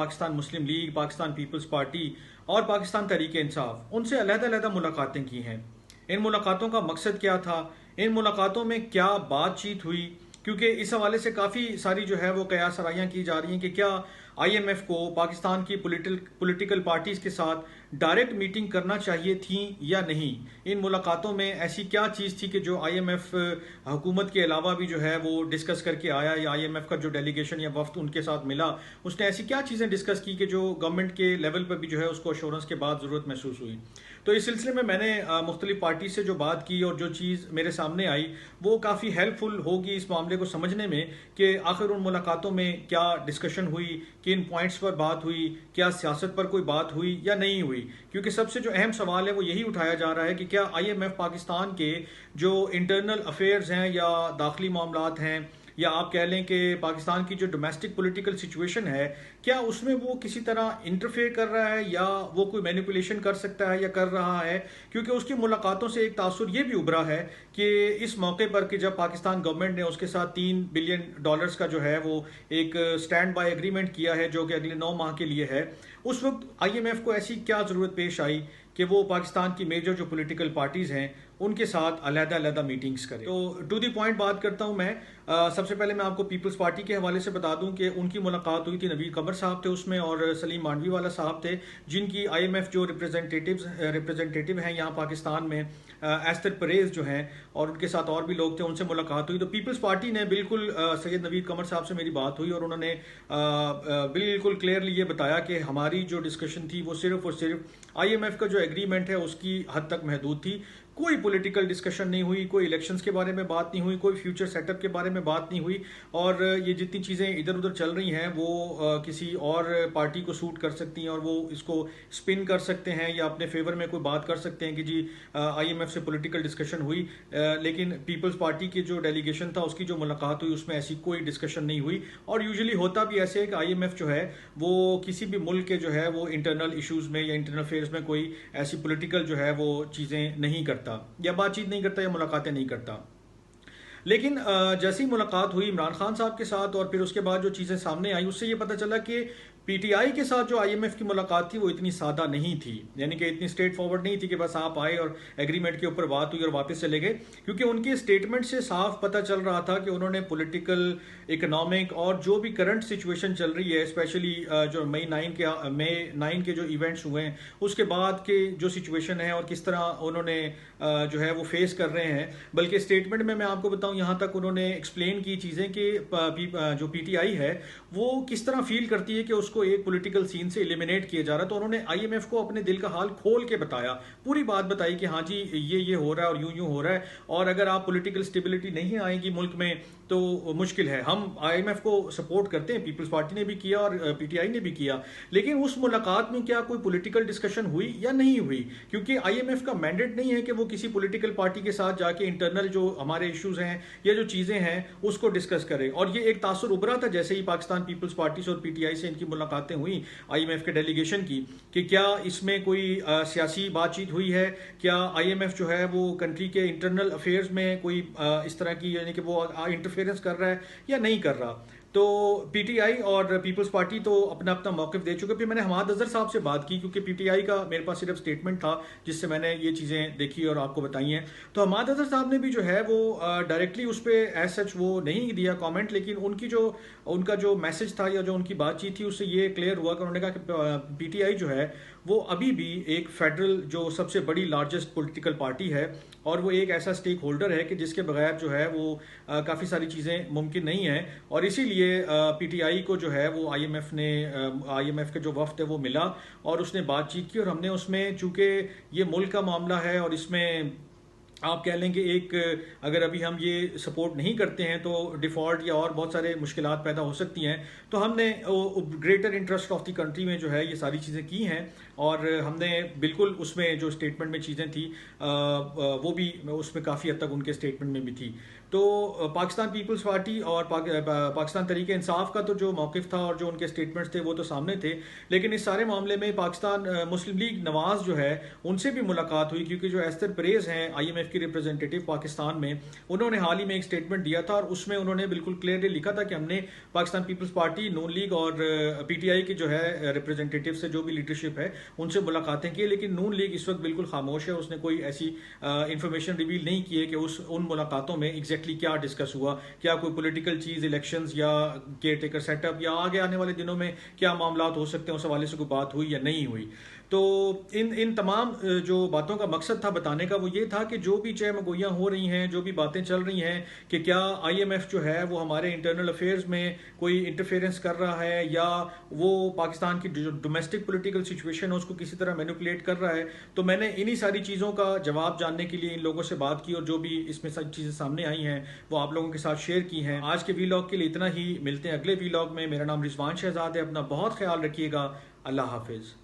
پاکستان مسلم league, Pakistan Peoples party اور پاکستان تحریک انصاف، ان سے علیحدہ علیحدہ ملاقاتیں کی ہیں۔ ان ملاقاتوں کا مقصد کیا تھا، ان ملاقاتوں میں کیا بات چیت ہوئی، کیونکہ اس حوالے سے کافی ساری جو ہے وہ قیاس آرائیاں کی جا رہی ہیں کہ کیا آئی ایم ایف کو پاکستان کی پولیٹیکل پارٹیز کے ساتھ ڈائریکٹ میٹنگ کرنا چاہیے تھیں یا نہیں۔ ان ملاقاتوں میں ایسی کیا چیز تھی کہ جو آئی ایم ایف حکومت کے علاوہ بھی جو ہے وہ ڈسکس کر کے آیا، یا آئی ایم ایف کا جو ڈیلیگیشن یا وفد ان کے ساتھ ملا، اس نے ایسی کیا چیزیں ڈسکس کی کہ جو گورنمنٹ کے لیول پر بھی جو ہے اس کو ایشورنس کے بعد ضرورت محسوس ہوئی۔ تو اس سلسلے میں نے مختلف پارٹی سے جو بات کی اور جو چیز میرے سامنے آئی وہ کافی ہیلپ فل ہوگی اس معاملے کو سمجھنے میں کہ آخر ان ملاقاتوں میں کیا ڈسکشن ہوئی، کن پوائنٹس پر بات ہوئی، کیا سیاست پر کوئی بات ہوئی یا نہیں ہوئی۔ کیونکہ سب سے جو اہم سوال ہے وہ یہی اٹھایا جا رہا ہے کہ کیا آئی ایم ایف پاکستان کے جو انٹرنل افیئرز ہیں یا داخلی معاملات ہیں، یا آپ کہہ لیں کہ پاکستان کی جو ڈومیسٹک پولیٹیکل سچویشن ہے، کیا اس میں وہ کسی طرح انٹرفیئر کر رہا ہے یا وہ کوئی مینیپولیشن کر سکتا ہے یا کر رہا ہے۔ کیونکہ اس کی ملاقاتوں سے ایک تاثر یہ بھی ابھرا ہے کہ اس موقع پر کہ جب پاکستان گورنمنٹ نے اس کے ساتھ $3 بلین کا جو ہے وہ ایک سٹینڈ بائی ایگریمنٹ کیا ہے جو کہ اگلے 9 ماہ کے لیے ہے، اس وقت آئی ایم ایف کو ایسی کیا ضرورت پیش آئی کہ وہ پاکستان کی میجر جو پولیٹیکل پارٹیز ہیں ان کے ساتھ علیحدہ علیحدہ میٹنگز کرے۔ تو ٹو دی پوائنٹ بات کرتا ہوں میں۔ سب سے پہلے میں آپ کو پیپلز پارٹی کے حوالے سے بتا دوں کہ ان کی ملاقات ہوئی تھی، نوید قمر صاحب تھے اس میں اور سلیم مانڈوی والا صاحب تھے، جن کی آئی ایم ایف جو ریپرزینٹیٹیو ہیں یہاں پاکستان میں، ایستر پریز جو ہیں، اور ان کے ساتھ اور بھی لوگ تھے، ان سے ملاقات ہوئی۔ تو پیپلز پارٹی نے بالکل سید نوید قمر صاحب سے میری بات ہوئی اور انہوں نے بالکل کلیئرلی یہ بتایا کہ ہماری جو ڈسکشن تھی وہ صرف اور صرف آئی ایم ایف کا جو ایگریمنٹ ہے اس کی حد تک محدود تھی۔ کوئی پولیٹیکل ڈسکشن نہیں ہوئی، کوئی الیکشنز کے بارے میں بات نہیں ہوئی، کوئی فیوچر سیٹ اپ کے بارے میں بات نہیں ہوئی، اور یہ جتنی چیزیں ادھر ادھر چل رہی ہیں وہ کسی اور پارٹی کو سوٹ کر سکتی ہیں اور وہ اس کو سپن کر سکتے ہیں یا اپنے فیور میں کوئی بات کر سکتے ہیں کہ جی آئی ایم ایف سے پولیٹیکل ڈسکشن ہوئی، لیکن پیپلز پارٹی کی جو ڈیلیگیشن تھا اس کی جو ملاقات ہوئی اس میں ایسی کوئی ڈسکشن نہیں ہوئی۔ اور یوزلی ہوتا بھی ایسے ہے کہ آئی ایم ایف جو ہے وہ کسی بھی ملک کے جو ہے وہ انٹرنل ایشوز میں یا انٹرنل افیئرز میں کوئی ایسی پولیٹیکل جو ہے وہ چیزیں نہیں کرتا یا بات چیت نہیں کرتا یا ملاقاتیں نہیں کرتا۔ لیکن جیسی ملاقات ہوئی عمران خان صاحب کے ساتھ اور پھر اس کے بعد جو چیزیں سامنے آئی اس سے یہ پتہ چلا کہ پی ٹی آئی کے ساتھ جو آئی ایم ایف کی ملاقات تھی وہ اتنی سادہ نہیں تھی، یعنی کہ اتنی اسٹریٹ فارورڈ نہیں تھی کہ بس آپ آئے اور ایگریمنٹ کے اوپر بات ہوئی اور واپس چلے گئے، کیونکہ ان کے اسٹیٹمنٹ سے صاف پتہ چل رہا تھا کہ انہوں نے پولیٹیکل، اکنامک اور جو بھی کرنٹ سچویشن چل رہی ہے، اسپیشلی جو مئی 9 کے جو ایونٹس ہوئے ہیں اس کے بعد کے جو سچویشن ہے اور کس طرح انہوں نے جو ہے وہ فیس کر رہے ہیں، بلکہ اسٹیٹمنٹ میں آپ کو بتاؤں یہاں تک انہوں نے ایکسپلین کی چیزیں کہ جو پی ٹی آئی ہے وہ کس طرح فیل کرتی ہے کہ اس کو ایک پولیٹیکل سین سے ایلیمینیٹ کیا جا رہا ہے۔ تو انہوں نے آئی ایم ایف کو اپنے دل کا حال کھول کے بتایا، پوری بات بتائی کہ ہاں جی یہ ہو رہا ہے اور یوں ہو رہا ہے، اور اگر آپ پولیٹیکل اسٹیبلٹی نہیں آئے گی ملک میں تو مشکل ہے۔ ہم آئی ایم ایف کو سپورٹ کرتے ہیں، پیپلز پارٹی نے بھی کیا اور پی ٹی آئی نے بھی کیا، لیکن اس ملاقات میں کیا کوئی پولیٹیکل ڈسکشن ہوئی یا نہیں ہوئی؟ کیونکہ آئی ایم ایف کا مینڈیٹ نہیں ہے کہ وہ کسی پولیٹیکل پارٹی کے ساتھ جا کے انٹرنل جو ہمارے ایشوز ہیں یا جو چیزیں ہیں اس کو ڈسکس کرے، اور یہ ایک تاثر ابھرا تھا جیسے ہی پاکستان پیپلز پارٹی سے اور پی ٹی آئی سے ان کی ملاقاتیں ہوئیں آئی ایم ایف کے ڈیلیگیشن کی، کہ کیا اس میں کوئی سیاسی بات چیت ہوئی ہے، کیا آئی ایم ایف جو ہے وہ کنٹری کے انٹرنل افیئرز میں کوئی اس طرح کی یعنی کہ وہ انٹرفیئرنس کر رہا ہے یا نہیں کر رہا۔ تو پی ٹی آئی اور پیپلز پارٹی تو اپنا اپنا موقف دے چکے۔ پھر میں نے حماد اظہر صاحب سے بات کی کیونکہ پی ٹی آئی کا میرے پاس صرف اسٹیٹمنٹ تھا جس سے میں نے یہ چیزیں دیکھی اور آپ کو بتائی ہیں۔ تو حماد اظہر صاحب نے بھی جو ہے وہ ڈائریکٹلی اس پہ ایز سچ وہ نہیں دیا کامنٹ، لیکن ان کا جو میسج تھا یا جو ان کی بات چیت تھی اس سے یہ کلیئر ہوا کہ انہوں نے کہا کہ پی ٹی آئی جو ہے وہ ابھی بھی ایک فیڈرل جو سب سے بڑی لارجسٹ پولیٹیکل پارٹی ہے، اور وہ ایک ایسا اسٹیک ہولڈر ہے کہ جس کے بغیر جو ہے وہ کافی ساری چیزیں ممکن نہیں ہیں، اور اسی لیے پی ٹی آئی کو جو ہے وہ آئی ایم ایف کا جو وفد ہے وہ ملا اور اس نے بات چیت کی، اور ہم نے اس میں چونکہ یہ ملک کا معاملہ ہے اور اس میں آپ کہہ لیں کہ ایک اگر ابھی ہم یہ سپورٹ نہیں کرتے ہیں تو ڈیفالٹ یا اور بہت سارے مشکلات پیدا ہو سکتی ہیں، تو ہم نے greater interest of the country میں جو ہے یہ ساری چیزیں کی ہیں، اور ہم نے بالکل اس میں جو اسٹیٹمنٹ میں چیزیں تھیں وہ بھی اس میں کافی حد تک ان کے اسٹیٹمنٹ میں بھی تھی۔ تو پاکستان پیپلز پارٹی اور پاکستان تحریک انصاف کا تو جو موقف تھا اور جو ان کے سٹیٹمنٹس تھے وہ تو سامنے تھے، لیکن اس سارے معاملے میں پاکستان مسلم لیگ نواز جو ہے ان سے بھی ملاقات ہوئی، کیونکہ جو ایستر پریز ہیں IMF کی ریپرزینٹیٹیو پاکستان میں، انہوں نے حال ہی میں ایک سٹیٹمنٹ دیا تھا اور اس میں انہوں نے بالکل کلیئرلی لکھا تھا کہ ہم نے پاکستان پیپلز پارٹی، نون لیگ اور PTI کی جو ہے ریپرزینٹیٹیو سے جو بھی لیڈرشپ ہے ان سے ملاقاتیں کی، لیکن نون لیگ اس وقت بالکل خاموش ہے، اس نے کوئی ایسی انفارمیشن ریویل نہیں کی ہے کہ ان ملاقاتوں میں ایگزیکٹلی کیا ڈسکس ہوا، کیا کوئی پولیٹیکل چیز، الیکشنز یا کیئر ٹیکر سیٹ اپ، یا آگے آنے والے دنوں میں کیا معاملات ہو سکتے ہیں، اس حوالے سے کوئی بات ہوئی یا نہیں ہوئی۔ تو ان تمام جو باتوں کا مقصد تھا بتانے کا وہ یہ تھا کہ جو بھی چہ مگویاں ہو رہی ہیں، جو بھی باتیں چل رہی ہیں کہ کیا IMF جو ہے وہ ہمارے انٹرنل افیئرز میں کوئی انٹرفیئرنس کر رہا ہے یا وہ پاکستان کی جو ڈومیسٹک پولیٹیکل سچویشن ہے اس کو کسی طرح مینوپولیٹ کر رہا ہے، تو میں نے انہی ساری چیزوں کا جواب جاننے کے لیے ان لوگوں سے بات کی اور جو بھی اس میں ساری چیزیں سامنے آئی ہیں وہ آپ لوگوں کے ساتھ شیئر کی ہیں۔ آج کے ویلاگ کے لیے اتنا ہی، ملتے ہیں اگلے ویلاگ میں۔ میرا نام رضوان شہزاد ہے، اپنا بہت خیال رکھیے گا، اللہ حافظ۔